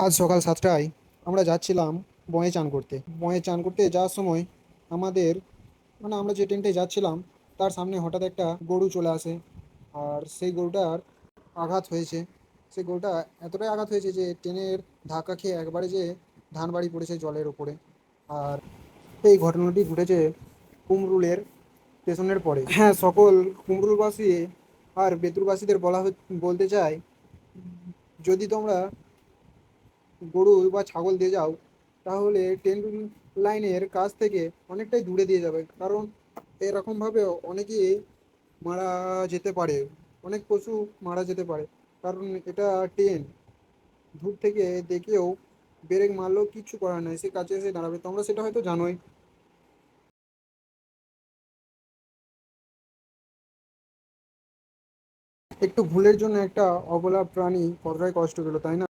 আজ সকাল 7টায় আমরা যাচ্ছিলাম বয়ে চান করতে। বয়ে চান করতে যাওয়ার সময় আমাদের আমরা যে ট্রেনটায় যাচ্ছিলাম তার সামনে হঠাৎ একটা গরু চলে আসে। আর সেই গরুটার আঘাত হয়েছে। সেই গরুটা এতটাই আঘাত হয়েছে যে ট্রেনের ধাক্কা খেয়ে একবারে যে ধান বাড়ি পড়েছে জলের ওপরে। আর এই ঘটনাটি ঘটেছে কুমরুলের স্টেশনের পরে। হ্যাঁ, সকল কুমরুলবাসী আর বেতুলবাসীদের বলতে চাই, যদি তোমরা গরু বা ছাগল দিয়ে যাও তাহলে ট্রেন লাইনের কাছ থেকে অনেকটাই দূরে দিয়ে যাবে, কারণ এরকমভাবে অনেকেই মারা যেতে পারে, অনেক পশু মারা যেতে পারে। কারণ এটা ট্রেন, দূর থেকে দেখেও ব্রেক মারলেও কিচ্ছু করার নাই, সে কাছে এসে দাঁড়াবে, তোমরা সেটা হয়তো জানোই। একটু ভুলের জন্য একটা অবলা প্রাণী কতটাই কষ্ট পেলো, তাই না?